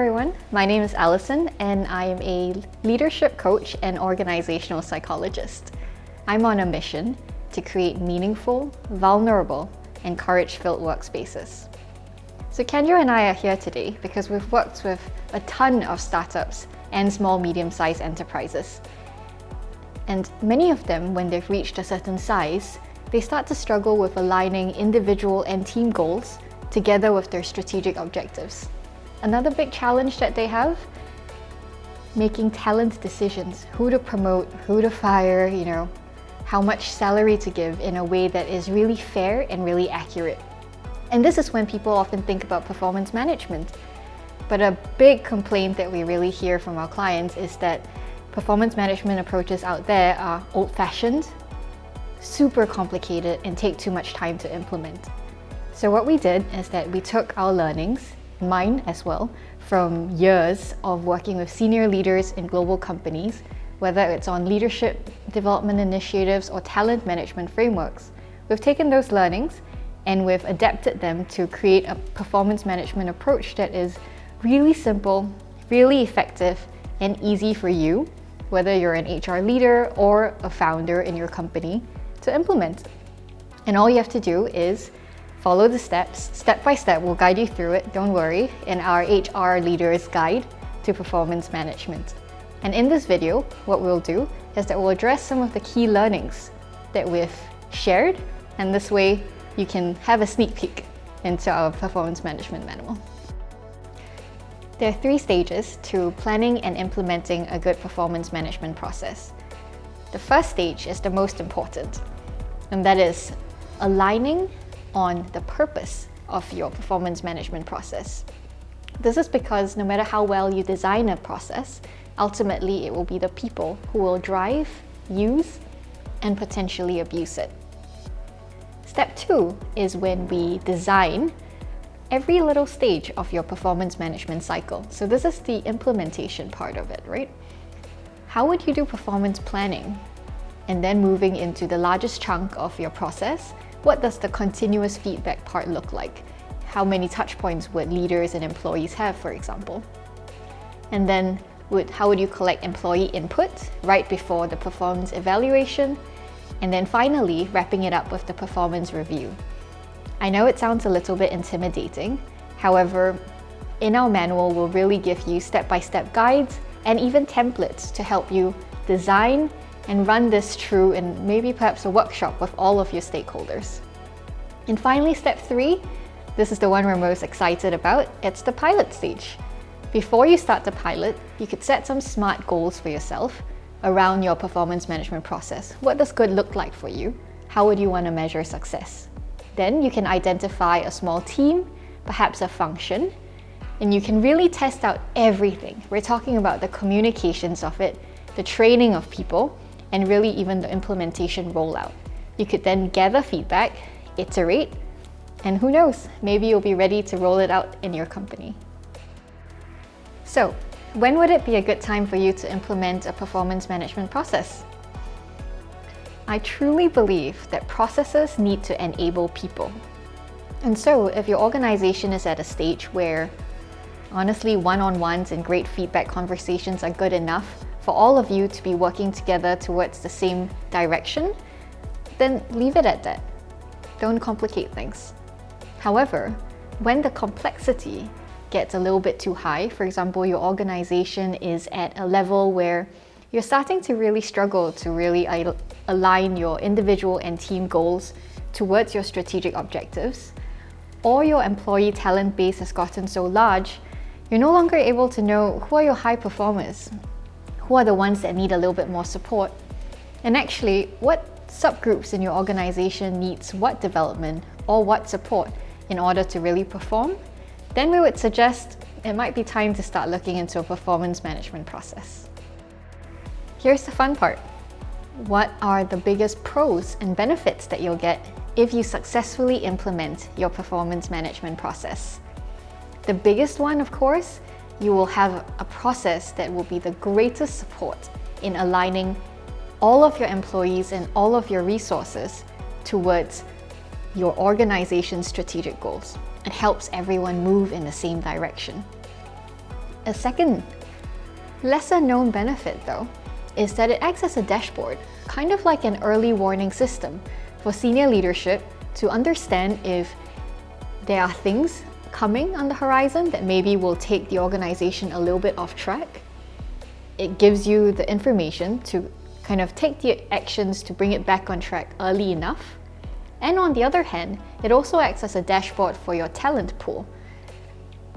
everyone, my name is Alison and I am a leadership coach and organizational psychologist. I'm on a mission to create meaningful, vulnerable, and courage-filled workspaces. So Kendra and I are here today because we've worked with a ton of startups and small medium-sized enterprises. And many of them, when they've reached a certain size, they start to struggle with aligning individual and team goals together with their strategic objectives. Another big challenge that they have, making talent decisions, who to promote, who to fire, how much salary to give in a way that is really fair and really accurate. And this is when people often think about performance management. But a big complaint that we really hear from our clients is that performance management approaches out there are old-fashioned, super complicated, and take too much time to implement. So what we did is that we took our learnings, mine as well, from years of working with senior leaders in global companies, whether it's on leadership development initiatives or talent management frameworks. We've taken those learnings and we've adapted them to create a performance management approach that is really simple, really effective, and easy for you, whether you're an HR leader or a founder in your company, to implement. And all you have to do is follow the steps, step by step. We'll guide you through it, don't worry, in our HR Leader's Guide to Performance Management. And in this video, what we'll do is that we'll address some of the key learnings that we've shared, and this way you can have a sneak peek into our performance management manual. There are 3 stages to planning and implementing a good performance management process. The first stage is the most important, and that is aligning on the purpose of your performance management process. This is because no matter how well you design a process, ultimately it will be the people who will drive, use, and potentially abuse it. Step 2 is when we design every little stage of your performance management cycle. So this is the implementation part of it, right? How would you do performance planning? And then moving into the largest chunk of your process, what does the continuous feedback part look like? How many touch points would leaders and employees have, for example? And then how would you collect employee input right before the performance evaluation? And then finally, wrapping it up with the performance review. I know it sounds a little bit intimidating. However, in our manual, we'll really give you step-by-step guides and even templates to help you design and run this through in maybe perhaps a workshop with all of your stakeholders. And finally, step 3, this is the one we're most excited about, it's the pilot stage. Before you start the pilot, you could set some SMART goals for yourself around your performance management process. What does good look like for you? How would you want to measure success? Then you can identify a small team, perhaps a function, and you can really test out everything. We're talking about the communications of it, the training of people, and really even the implementation rollout. You could then gather feedback, iterate, and who knows, maybe you'll be ready to roll it out in your company. So, when would it be a good time for you to implement a performance management process? I truly believe that processes need to enable people. And so, if your organization is at a stage where honestly one-on-ones and great feedback conversations are good enough for all of you to be working together towards the same direction, then leave it at that. Don't complicate things. However, when the complexity gets a little bit too high, for example, your organization is at a level where you're starting to really struggle to really align your individual and team goals towards your strategic objectives, or your employee talent base has gotten so large, you're no longer able to know who are your high performers, who are the ones that need a little bit more support, and actually what subgroups in your organization needs what development or what support in order to really perform, then we would suggest it might be time to start looking into a performance management process. Here's the fun part. What are the biggest pros and benefits that you'll get if you successfully implement your performance management process? The biggest one, of course, you will have a process that will be the greatest support in aligning all of your employees and all of your resources towards your organization's strategic goals. It helps everyone move in the same direction. A second, lesser known benefit though, is that it acts as a dashboard, kind of like an early warning system for senior leadership to understand if there are things coming on the horizon that maybe will take the organization a little bit off track. It gives you the information to kind of take the actions to bring it back on track early enough. And on the other hand, it also acts as a dashboard for your talent pool.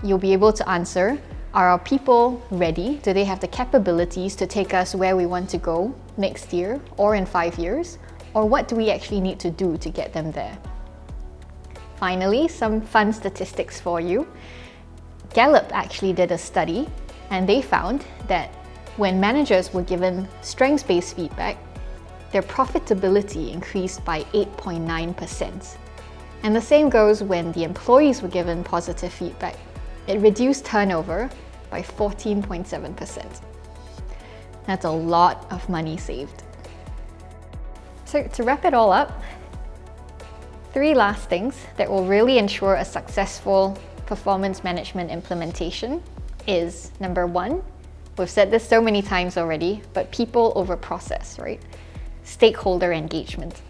You'll be able to answer, are our people ready? Do they have the capabilities to take us where we want to go next year or in 5 years? Or what do we actually need to do to get them there? Finally, some fun statistics for you. Gallup actually did a study and they found that when managers were given strengths-based feedback, their profitability increased by 8.9%. And the same goes when the employees were given positive feedback. It reduced turnover by 14.7%. That's a lot of money saved. So to wrap it all up, 3 last things that will really ensure a successful performance management implementation is, number 1, we've said this so many times already, but people over process, right? Stakeholder engagement.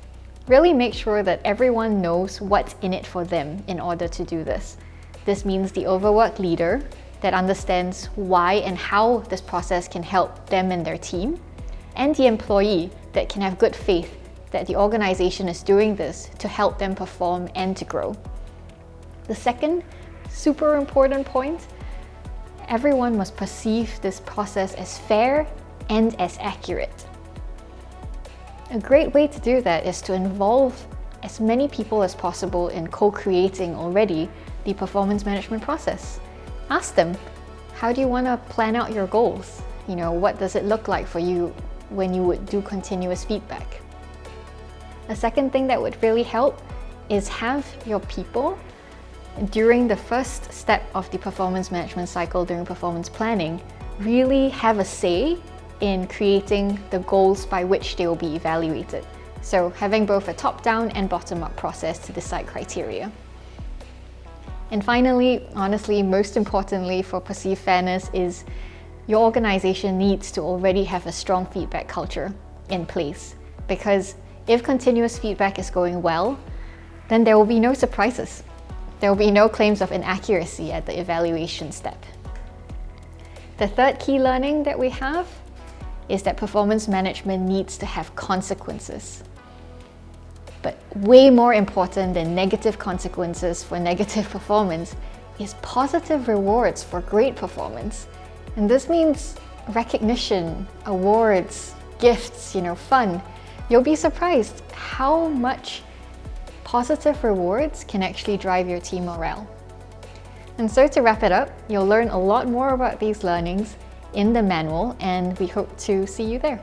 Really make sure that everyone knows what's in it for them in order to do this. This means the overworked leader that understands why and how this process can help them and their team, and the employee that can have good faith that the organization is doing this to help them perform and to grow. The second super important point, everyone must perceive this process as fair and as accurate. A great way to do that is to involve as many people as possible in co-creating already the performance management process. Ask them, how do you want to plan out your goals? What does it look like for you when you would do continuous feedback? A second thing that would really help is have your people, during the first step of the performance management cycle during performance planning, really have a say in creating the goals by which they will be evaluated. So having both a top-down and bottom-up process to decide criteria. And finally, honestly, most importantly for perceived fairness is your organization needs to already have a strong feedback culture in place, because if continuous feedback is going well, then there will be no surprises. There will be no claims of inaccuracy at the evaluation step. The third key learning that we have is that performance management needs to have consequences. But way more important than negative consequences for negative performance is positive rewards for great performance. And this means recognition, awards, gifts, fun. You'll be surprised how much positive rewards can actually drive your team morale. And so to wrap it up, you'll learn a lot more about these learnings in the manual, and we hope to see you there.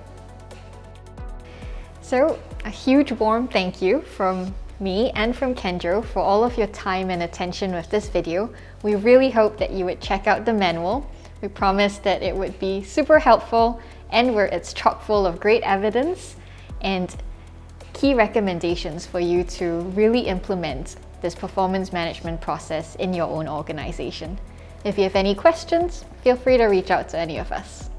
So a huge warm thank you from me and from Kendro for all of your time and attention with this video. We really hope that you would check out the manual. We promise that it would be super helpful and where it's chock full of great evidence and key recommendations for you to really implement this performance management process in your own organization. If you have any questions, feel free to reach out to any of us.